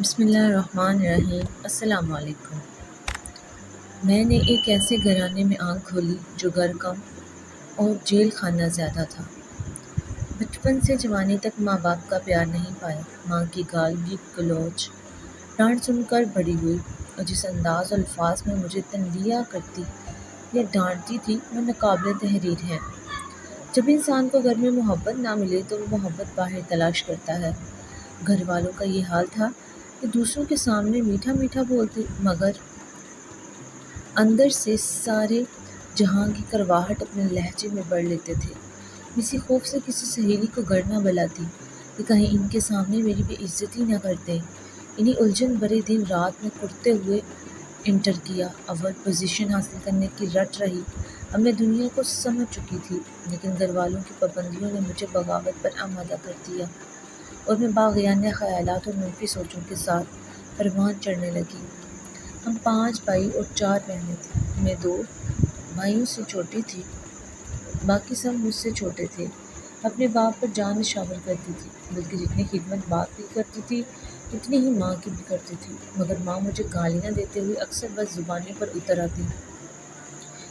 بسم اللہ الرحمن الرحیم۔ السلام علیکم۔ میں نے ایک ایسے گھرانے میں آنکھ کھولی جو گھر کم اور جیل خانہ زیادہ تھا۔ بچپن سے جوانی تک ماں باپ کا پیار نہیں پایا۔ ماں کی گالی گلوچ ڈانٹ سن کر بڑی ہوئی، اور جس انداز و الفاظ میں مجھے تنبیہ کرتی یا ڈانٹتی تھی وہ ناقابل تحریر ہے۔ جب انسان کو گھر میں محبت نہ ملے تو وہ محبت باہر تلاش کرتا ہے۔ گھر والوں کا یہ حال تھا کہ دوسروں کے سامنے میٹھا میٹھا بولتے مگر اندر سے سارے جہاں کی کرواہٹ اپنے لہجے میں بڑھ لیتے تھے۔ اسی خوف سے کسی سہیلی کو گھر نہ بلاتی کہ کہیں ان کے سامنے میری بے عزتی نہ کر دیں۔ انہیں الجھن بھرے دن رات میں کرتے ہوئے انٹر کیا، اول پوزیشن حاصل کرنے کی رٹ رہی۔ اب میں دنیا کو سمجھ چکی تھی، لیکن گھر والوں کی پابندیوں نے مجھے بغاوت پر آمادہ کر دیا، اور میں باغیانہ خیالات اور منفی سوچوں کے ساتھ پروان چڑھنے لگی۔ ہم 5 بھائی اور 4 بہنیں تھیں۔ میں 2 بھائیوں سے چھوٹی تھی، باقی سب مجھ سے چھوٹے تھے۔ اپنے باپ پر جان نشھاور کرتی تھی، بلکہ جتنی خدمت باپ کی کرتی تھی اتنی ہی ماں کی بھی کرتی تھی، مگر ماں مجھے گالیاں دیتے ہوئے اکثر بس زبانی پر اتر آتی۔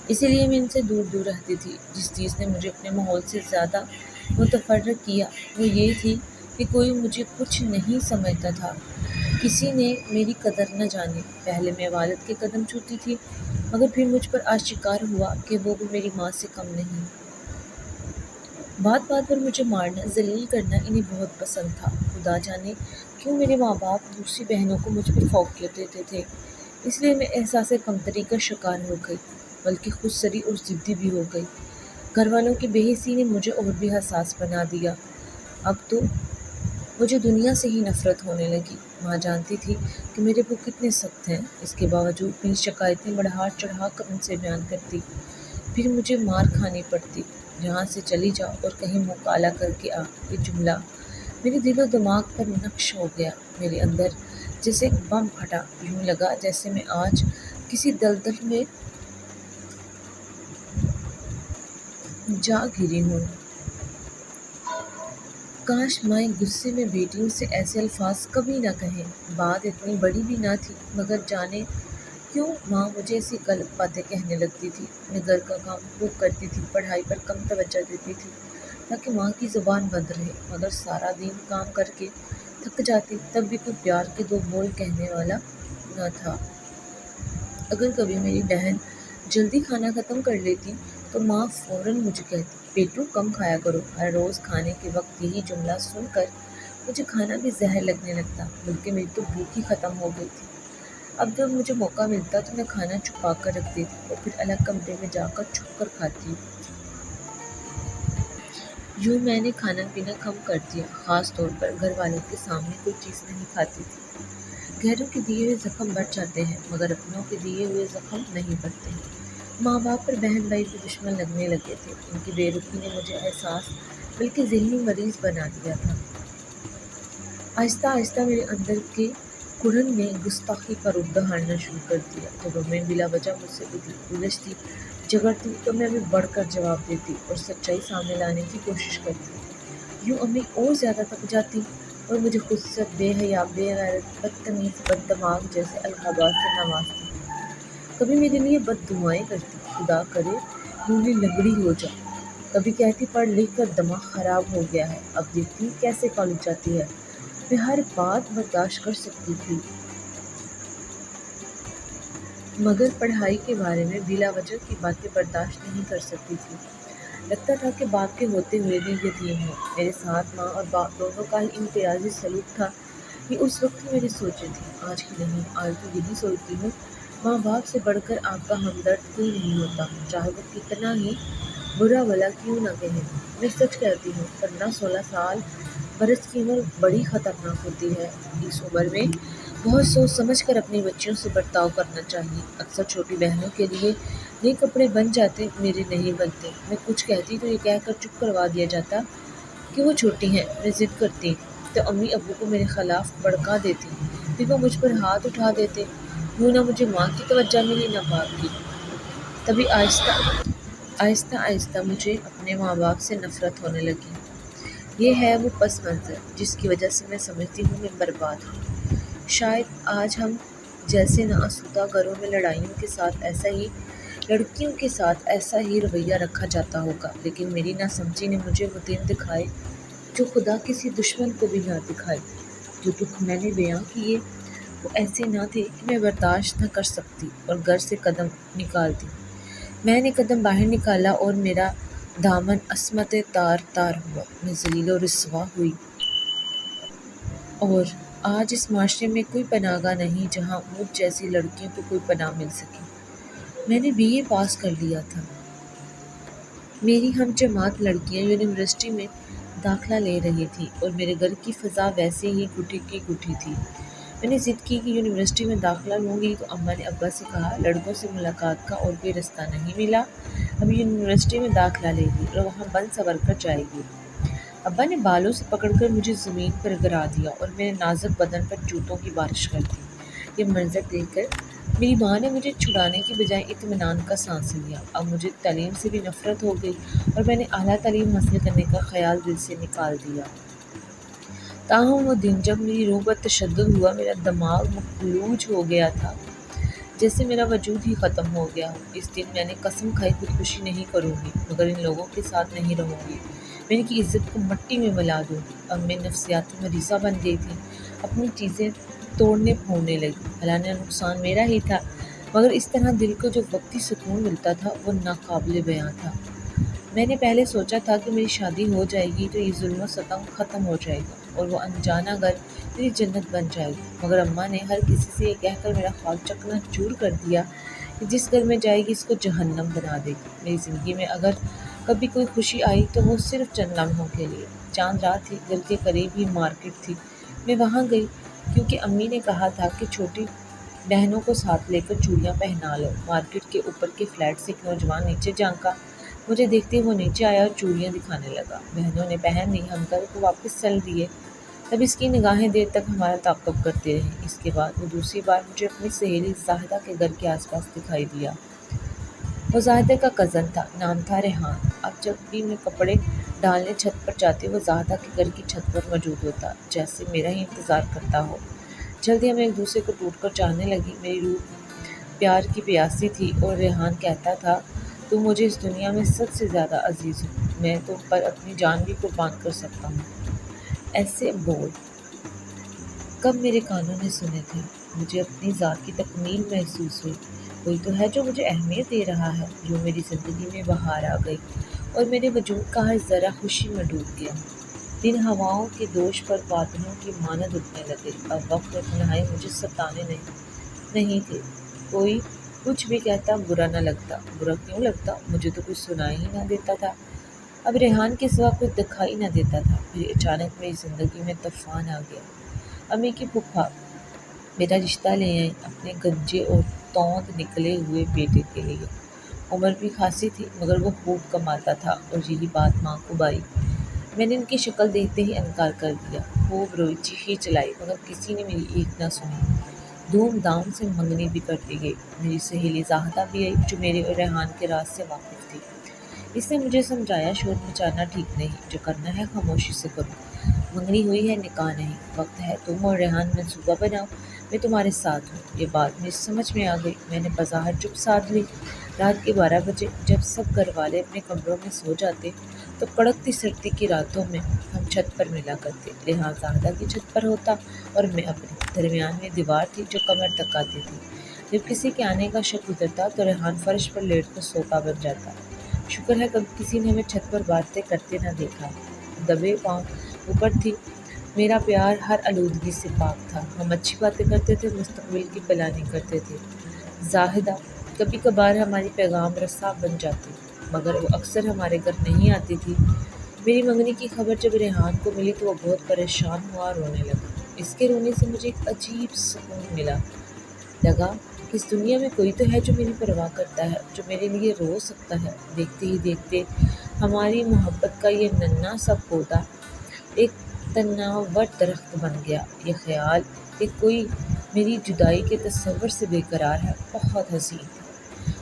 اسی لیے میں ان سے دور دور رہتی تھی۔ جس چیز نے مجھے اپنے ماحول سے زیادہ متفرق کیا وہ یہ تھی کہ کوئی مجھے کچھ نہیں سمجھتا تھا، کسی نے میری قدر نہ جانی۔ پہلے میں والد کے قدم چھوتی تھی، مگر پھر مجھ پر آشکار ہوا کہ وہ بھی میری ماں سے کم نہیں۔ بات بات پر مجھے مارنا، ذلیل کرنا انہیں بہت پسند تھا۔ خدا جانے کیوں میرے ماں باپ دوسری بہنوں کو مجھ پر فوقیت دیتے تھے۔ اس لیے میں احساس کمتری کا شکار ہو گئی، بلکہ خود سری اور ضدی بھی ہو گئی۔ گھر والوں کی بے حسی نے مجھے اور بھی حساس بنا دیا۔ اب تو مجھے دنیا سے ہی نفرت ہونے لگی۔ ماں جانتی تھی کہ میرے ابو کتنے سخت ہیں، اس کے باوجود میری شکایتیں بڑھا چڑھا کر ان سے بیان کرتی۔ پھر مجھے مار کھانی پڑتی۔ یہاں سے چلی جا اور کہیں منہ کالا کر کے آ، یہ جملہ میرے دل و دماغ پر نقش ہو گیا۔ میرے اندر جیسے ایک بم پھٹا، یوں لگا جیسے میں آج کسی دلدل میں جا گری ہوں۔ کاش مائیں غصے میں بیٹیوں سے ایسے الفاظ کبھی نہ کہیں۔ بات اتنی بڑی بھی نہ تھی، مگر جانے کیوں ماں مجھے ایسی غلط باتیں کہنے لگتی تھی۔ میں گھر کا کام خوب کرتی تھی، پڑھائی پر کم توجہ دیتی تھی تاکہ ماں کی زبان بند رہے، مگر سارا دن کام کر کے تھک جاتی، تب بھی کوئی پیار کے 2 بول کہنے والا نہ تھا۔ اگر کبھی میری بہن جلدی کھانا ختم کر لیتی تو ماں فوراً مجھے کہتی، بیٹو کم کھایا کرو۔ ہر روز کھانے کے وقت یہی جملہ سن کر مجھے کھانا بھی زہر لگنے لگتا، بلکہ میری تو بھوک ہی ختم ہو گئی تھی۔ اب جب مجھے موقع ملتا تو میں کھانا چھپا کر رکھتی تھی اور پھر الگ کمرے میں جا کر چھپ کر کھاتی۔ یوں میں نے کھانا پینا کم کر دیا، خاص طور پر گھر والوں کے سامنے کوئی چیز نہیں کھاتی تھی۔ غیروں کے دیے ہوئے زخم بڑھ جاتے ہیں، مگر اپنوں کے دیے ہوئے زخم نہیں بڑھتے۔ ماں باپ اور بہن بھائی بھی دشمن لگنے لگے تھے۔ ان کی بے رخی نے مجھے احساس بلکہ ذہنی مریض بنا دیا تھا۔ آہستہ آہستہ میرے اندر کے کڑھن نے گستاخی کا روپ دھارنا شروع کر دیا۔ جب امی بلا وجہ مجھ سے الجھتی جھگڑتی تو میں بھی بڑھ کر جواب دیتی اور سچائی سامنے لانے کی کوشش کرتی۔ یوں امی اور زیادہ تک جاتی اور مجھے خود سے بے حیا، بے غیرت، بدتمیز، بددماغ جیسے القابات سے نوازتی۔ کبھی میرے لیے بد دعائیں کرتی، خدا کرے لولی لنگڑی ہو جا۔ کبھی کہتی پڑھ لکھ کر دماغ خراب ہو گیا ہے، اب دیکھتی کیسے کالج جاتی ہے۔ میں ہر بات برداشت کر سکتی تھی، مگر پڑھائی کے بارے میں بلا وجہ کی باتیں برداشت نہیں کر سکتی تھی۔ لگتا تھا کہ باپ کے ہوتے ہوئے بھی یتیم ہوں۔ میرے ساتھ ماں اور باپ دونوں کا ہی امتیازی سلوک تھا۔ یہ اس وقت کی میری سوچیں تھیں، آج کی نہیں۔ آج تو یہی سوچتی ہوں، ماں باپ سے بڑھ کر آپ کا ہمدرد کوئی نہیں ہوتا، چاہے وہ کتنا ہی برا بھلا کیوں نہ کہے۔ میں سچ کہتی ہوں، ورنہ 16 برس کی عمر بڑی خطرناک ہوتی ہے۔ اس عمر میں بہت سوچ سمجھ کر اپنی بچیوں سے برتاؤ کرنا چاہیے۔ اکثر چھوٹی بہنوں کے لیے نئے کپڑے بن جاتے، میرے نہیں بنتے۔ میں کچھ کہتی تو یہ کہہ کر چپ کروا دیا جاتا کہ وہ چھوٹی ہیں۔ میں ضد کرتی تو امی ابو کو میرے خلاف بھڑکا دیتی، پھر وہ مجھ پر ہاتھ اٹھا دیتے۔ یوں نہ مجھے ماں کی توجہ ملی نہ باپ کی۔ تبھی آہستہ آہستہ مجھے اپنے ماں باپ سے نفرت ہونے لگی۔ یہ ہے وہ پس منظر جس کی وجہ سے میں سمجھتی ہوں میں برباد ہوں۔ شاید آج ہم جیسے ناآسودہ گھروں میں لڑکیوں کے ساتھ ایسا ہی رویہ رکھا جاتا ہوگا، لیکن میری ناسمجھی نے مجھے وہ دن دکھائے جو خدا کسی دشمن کو بھی نہ دکھائے۔ جو دکھ میں نے بیاں کیے وہ ایسے نہ تھے کہ میں برداشت نہ کر سکتی اور گھر سے قدم نکال دی۔ میں نے قدم باہر نکالا اور میرا دامن عصمت تار تار ہوا، میں ذلیل و رسوا ہوئی۔ اور آج اس معاشرے میں کوئی پناہ گاہ نہیں جہاں مجھ جیسی لڑکیوں کو کوئی پناہ مل سکے۔ میں نے BA پاس کر لیا تھا۔ میری ہم جماعت لڑکیاں یونیورسٹی میں داخلہ لے رہی تھیں اور میرے گھر کی فضا ویسے ہی گٹھی کی گٹھی تھی۔ میں نے ضد کی کہ یونیورسٹی میں داخلہ لوں گی تو اماں نے ابا سے کہا، لڑکوں سے ملاقات کا اور کوئی رستہ نہیں ملا، اب یونیورسٹی میں داخلہ لے گی اور وہاں بن سنور کر جائے گی۔ ابا نے بالوں سے پکڑ کر مجھے زمین پر گرا دیا اور میرے نازک بدن پر جوتوں کی بارش کر دی۔ یہ منظر دیکھ کر میری ماں نے مجھے چھڑانے کی بجائے اطمینان کا سانس لیا۔ اب مجھے تعلیم سے بھی نفرت ہو گئی اور میں نے اعلیٰ تعلیم حاصل کرنے کا خیال دل سے نکال دیا۔ تاہم وہ دن جب میری روح پر تشدد ہوا، میرا دماغ مفلوج ہو گیا تھا، جیسے میرا وجود ہی ختم ہو گیا ہو۔ اس دن میں نے قسم کھائی خودکشی نہیں کروں گی، مگر ان لوگوں کے ساتھ نہیں رہوں گی، میں ان کی عزت کو مٹی میں ملا دوں گی۔ اب میں نفسیاتی مریضہ بن گئی تھی، اپنی چیزیں توڑنے پھوڑنے لگی۔ حالانہ نقصان میرا ہی تھا، مگر اس طرح دل کو جو وقتی سکون ملتا تھا وہ ناقابل بیاں تھا۔ میں نے پہلے سوچا تھا کہ میری شادی ہو جائے گی تو یہ ظلم و ستم ختم ہو جائے گا اور وہ انجانہ گھر میری جنت بن جائے گا، مگر اماں نے ہر کسی سے یہ کہہ کر میرا خواب چکنا چور کر دیا کہ جس گھر میں جائے گی اس کو جہنم بنا دے گی۔ میری زندگی میں اگر کبھی کوئی خوشی آئی تو وہ صرف چند لمحوں کے لیے۔ چاند رات تھی، گھر کے قریب ہی مارکیٹ تھی، میں وہاں گئی کیونکہ امی نے کہا تھا کہ چھوٹی بہنوں کو ساتھ لے کر چوڑیاں پہنا لو۔ مارکیٹ کے اوپر کے فلیٹ سے ایک نوجوان نیچے جھانکا، مجھے دیکھتے وہ نیچے آیا اور چوڑیاں دکھانے لگا۔ بہنوں نے پہن لی، ہم گھر کو واپس چل دیے۔ تب اس کی نگاہیں دیر تک ہمارا تعاقب کرتی رہیں۔ اس کے بعد وہ دوسری بار مجھے اپنی سہیلی زاہدہ کے گھر کے آس پاس دکھائی دیا۔ وہ زاہدہ کا کزن تھا، نام تھا ریحان۔ اب جب بھی میں کپڑے ڈالنے چھت پر جاتی وہ زاہدہ کے گھر کی چھت پر موجود ہوتا، جیسے میرا ہی انتظار کرتا ہو۔ جلدی ہم ایک دوسرے کو ٹوٹ کر چاہنے لگی۔ میری روح پیار کی پیاسی تھی اور ریحان کہتا تھا، تم مجھے اس دنیا میں سب سے زیادہ عزیز ہو، میں تم پر اپنی جان بھی قربان کر سکتا ہوں۔ ایسے بول کب میرے کانوں نے سنے تھے؟ مجھے اپنی ذات کی تکمیل محسوس ہوئی۔ کوئی تو ہے جو مجھے اہمیت دے رہا ہے، جو میری زندگی میں بہار آ گئی اور میرے وجود کا ہر ذرہ خوشی میں ڈوب گیا۔ دن ہواؤں کے دوش پر بادلوں کی مانند اٹھنے لگے۔ اب وقت اور تنہائی مجھے ستانے نہیں تھے۔ کوئی کچھ بھی کہتا برا نہ لگتا۔ برا کیوں لگتا؟ مجھے تو کچھ سنائی ہی نہ دیتا تھا۔ اب ریحان کے سوا کچھ دکھائی نہ دیتا تھا۔ پھر اچانک میری زندگی میں طوفان آ گیا۔ امی کی پھپھا میرا رشتہ لے آئیں اپنے گنجے اور توند نکلے ہوئے بیٹے کے لیے۔ عمر بھی خاصی تھی مگر وہ خوب کماتا تھا اور یہی بات ماں کو بائی۔ میں نے ان کی شکل دیکھتے ہی انکار کر دیا۔ خوب روئی، چیخی چلائی، مگر کسی نے میری ایک نہ سنی۔ دھوم دھام سے منگنی بھی کر دی گئی۔ میری سہیلی زاہدہ بھی آئی جو میرے اور ریحان کے راز سے واقف تھی۔ اس نے مجھے سمجھایا، شور مچانا ٹھیک نہیں، جو کرنا ہے خاموشی سے کرو۔ منگنی ہوئی ہے، نکاح نہیں، وقت ہے تم اور ریحان منصوبہ بناؤ، میں تمہارے ساتھ ہوں۔ یہ بات مجھے سمجھ میں آ گئی۔ میں نے بظاہر چپ سادھ لی۔ رات کے 12 بجے جب سب گھر والے اپنے کمروں میں سو جاتے تو کڑکتی سردی کی راتوں میں ہم چھت پر ملا کرتے۔ ریحان زاہدہ کی چھت پر ہوتا اور میں اپنی۔ درمیان میں دیوار تھی جو کمر تک آتی تھی۔ جب کسی کے آنے کا شک گزرتا تو ریحان فرش پر لیٹ کر سوتا بن جاتا۔ شکر ہے کبھی کسی نے ہمیں چھت پر باتیں کرتے نہ دیکھا۔ دبے پاؤں اوپر تھی، میرا پیار ہر آلودگی سے پاک تھا۔ ہم اچھی باتیں کرتے تھے، مستقبل کی پلاننگ کرتے تھے۔ زاہدہ کبھی کبھار ہماری پیغام رساں بن جاتی، مگر وہ اکثر ہمارے گھر نہیں آتی تھی۔ میری منگنی کی خبر جب ریحان کو ملی تو وہ بہت پریشان ہوا اور رونے لگا۔ اس کے رونے سے مجھے ایک عجیب سکون ملا۔ لگا کہ اس دنیا میں کوئی تو ہے جو میری پرواہ کرتا ہے، جو میرے لیے رو سکتا ہے۔ دیکھتے ہی دیکھتے ہماری محبت کا یہ ننھا سا پودا ایک تناور درخت بن گیا۔ یہ خیال کہ کوئی میری جدائی کے تصور سے بے قرار ہے بہت حسین تھا۔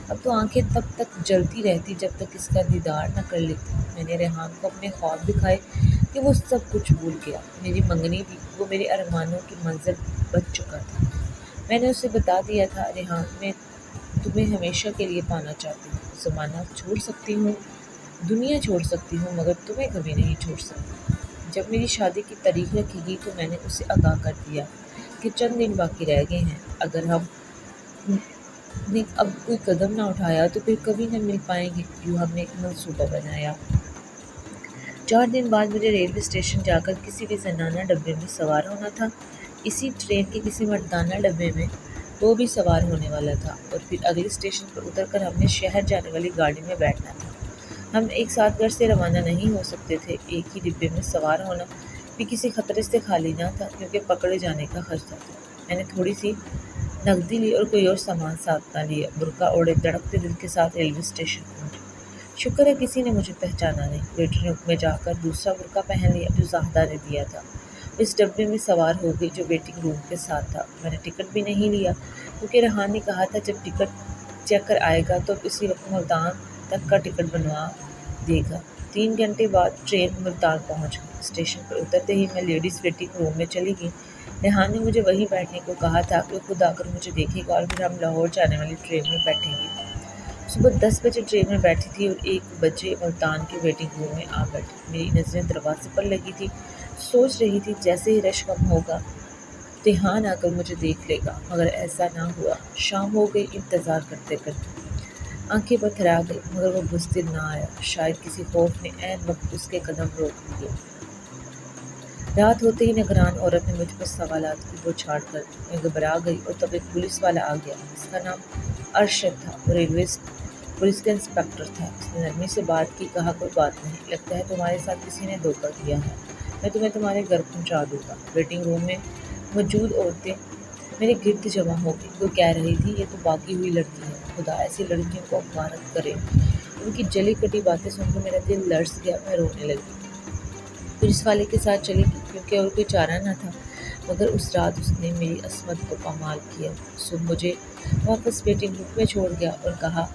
اب تو آنکھیں تب تک جلتی رہتی جب تک اس کا دیدار نہ کر لیتی۔ میں نے ریحان کو اپنے خواب دکھائے کہ وہ سب کچھ بھول گیا، میری منگنی بھی، وہ میرے ارمانوں کی منزل بچ چکا تھا۔ میں نے اسے بتا دیا تھا، ریحان، میں تمہیں ہمیشہ کے لیے پانا چاہتی ہوں۔ زمانہ چھوڑ سکتی ہوں، دنیا چھوڑ سکتی ہوں، مگر تمہیں کبھی نہیں چھوڑ سکتی۔ جب میری شادی کی تاریخ رکھی گئی تو میں نے اسے آگاہ کر دیا کہ چند دن باقی رہ گئے ہیں۔ اگر ہم نے اب کوئی قدم نہ اٹھایا تو پھر کبھی نہ مل پائیں گے۔ یوں ہم نے ایک منصوبہ بنایا۔ 4 دن بعد مجھے ریلوے اسٹیشن جا کر کسی بھی زنانہ ڈبے میں سوار ہونا تھا۔ اسی ٹرین کے کسی مردانہ ڈبے میں وہ بھی سوار ہونے والا تھا، اور پھر اگلے اسٹیشن پر اتر کر ہم نے شہر جانے والی گاڑی میں بیٹھنا تھا۔ ہم ایک ساتھ گھر سے روانہ نہیں ہو سکتے تھے۔ ایک ہی ڈبے میں سوار ہونا بھی کسی خطرے سے خالی نہ تھا، کیونکہ پکڑے جانے کا خطرہ تھا۔ میں نے تھوڑی سی نقدی لی اور کوئی اور سامان ساتھ نہ لیا۔ برقع اوڑھے دھڑکتے دل کے ساتھ ریلوے اسٹیشن پہنچی۔ شکر ہے کسی نے مجھے پہچانا نہیں۔ ویٹر نے میں جا کر دوسرا برقع پہن لیا جو زاہدہ نے دیا تھا۔ اس ڈبے میں سوار ہو گئی جو ویٹنگ روم کے ساتھ تھا۔ میں نے ٹکٹ بھی نہیں لیا، کیونکہ ریحان نے کہا تھا جب ٹکٹ چیکر آئے گا تو اسی وقت ملتان تک کا ٹکٹ بنوا دے گا۔ 3 گھنٹے بعد ٹرین ملتان پہنچ گئی۔ اسٹیشن پر اترتے ہی میں لیڈیز ویٹنگ روم میں چلی گئی۔ ریحان نے مجھے وہیں بیٹھنے کو کہا تھا کہ وہ خود آ کر مجھے دیکھے گا اور پھر ہم لاہور جانے والی ٹرین میں بیٹھیں گے۔ صبح 10 بجے ٹرین میں بیٹھی تھی اور 1 بجے ملتان کے ویٹنگ روم میں آ بیٹھی۔ میری نظریں دروازے پر لگی تھی، سوچ رہی تھی جیسے ہی رش کم ہوگا ریحان آ کر مجھے دیکھ لے گا، مگر ایسا نہ ہوا۔ شام ہو گئی انتظار کرتے کرتے۔ آنکھیں پتھرا گئی، مگر وہ بزدل نہ آیا۔ شاید کسی خوف نے عین وقت اس کے قدم روک دیے۔ رات ہوتے ہی نگران عورت نے مجھ پر سوالات کی بوچھاڑ کر دی۔ میں گھبرا گئی، اور تب ایک پولیس والا آ گیا۔ اس کا نام ارشد تھا، وہ ریلوے پولیس کا انسپکٹر تھا۔ اس نے نرمی سے بات کی، کہا کوئی بات نہیں، لگتا ہے تمہارے ساتھ کسی نے دھوکہ کیا ہے، میں تمہیں تمہارے گھر پہنچا دوں گا۔ ویٹنگ روم میں موجود عورتیں میرے گرد جمع ہو گئی۔ کوئی کہہ رہی تھی یہ تو باغی ہوئی لڑکی ہے، خدا ایسی لڑکیوں کو غارت کرے۔ ان کی جلی کٹی باتیں سن کر میرا دل لرز گیا، میں رونے لگی۔ پولیس والے کے ساتھ چلی گئی کیونکہ اور کوئی چارہ نہ تھا، مگر اس رات اس نے میری عصمت کو پامال کیا۔ صبح مجھے واپس ویٹنگ روم میں چھوڑ گیا اور کہا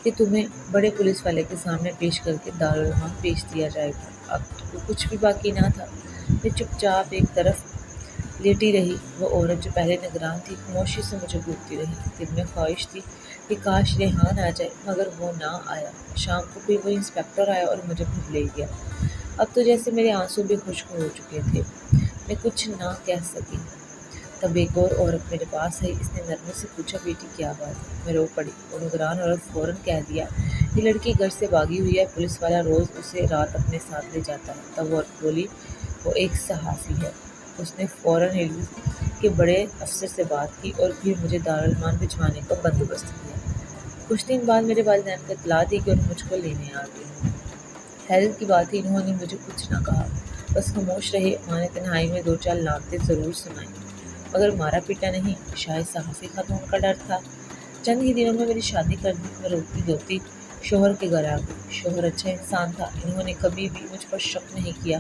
کہ تمہیں بڑے پولیس والے کے سامنے پیش کر کے دارالعلوم بھیج دیا جائے گا۔ اب تو کچھ بھی باقی نہ تھا۔ میں چپ چاپ ایک طرف لیٹی رہی۔ وہ عورت جو پہلے نگران تھی خاموشی سے مجھے گھورتی رہی۔ دل میں خواہش تھی کہ کاش ریحان آ جائے، مگر وہ نہ آیا۔ شام کو پھر وہی انسپکٹر آیا اور مجھے پھر لے گیا۔ اب تو جیسے میرے آنسو بھی خشک ہو چکے تھے، میں کچھ نہ کہہ سکی۔ تب ایک اور عورت میرے پاس آئی۔ اس نے نرمی سے پوچھا بیٹی کیا بات ہے؟ میں رو پڑی۔ وہ نگران عورت فوراً کہہ دیا یہ لڑکی گھر سے بھاگی ہوئی ہے، پولیس والا روز اسے رات اپنے ساتھ لے جاتا ہے۔ تب وہ عورت بولی وہ ایک صحافی ہے۔ اس نے فوراً ریلوے کے بڑے افسر سے بات کی اور پھر مجھے دارالعلوم بھجوانے کا بندوبست کیا۔ کچھ دن بعد میرے والدین کو اطلاع دی کہ وہ مجھ کو لینے آ گئے۔ حیرت کی بات ہے انہوں نے مجھے کچھ نہ کہا، بس خاموش رہے۔ ماں نے تنہائی میں 2-4 لعنتیں ضرور سنائیں، مگر مارا پیٹا نہیں۔ شاید صحافی خاتون کا ڈر تھا۔ چند ہی دنوں میں میری شادی کر دی۔ میں روتی دھوتی شوہر کے گھر آ گئی۔ شوہر اچھا انسان تھا، انہوں نے کبھی بھی مجھ پر شک نہیں کیا،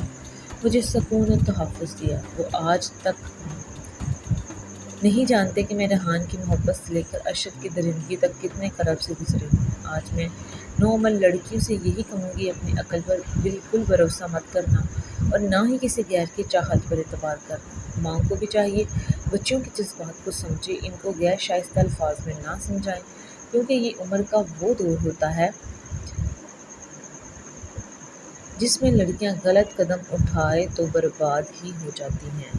مجھے سکون و تحفظ دیا۔ وہ آج تک نہیں جانتے کہ میں ریحان کی محبت سے لے کر ارشد کی درندگی تک کتنے کرب سے گزری ہوں۔ آج میں نوعمر لڑکیوں سے یہی کہوں گی اپنی عقل پر بالکل بھروسہ مت کرنا، اور نہ ہی کسی غیر کی چاہت پر اعتبار کرنا۔ ماں کو بھی چاہیے بچوں کے جذبات کو سمجھے، ان کو غیر شائستہ الفاظ میں نہ سمجھائیں، کیونکہ یہ عمر کا وہ دور ہوتا ہے جس میں لڑکیاں غلط قدم اٹھائے تو برباد ہی ہو جاتی ہیں۔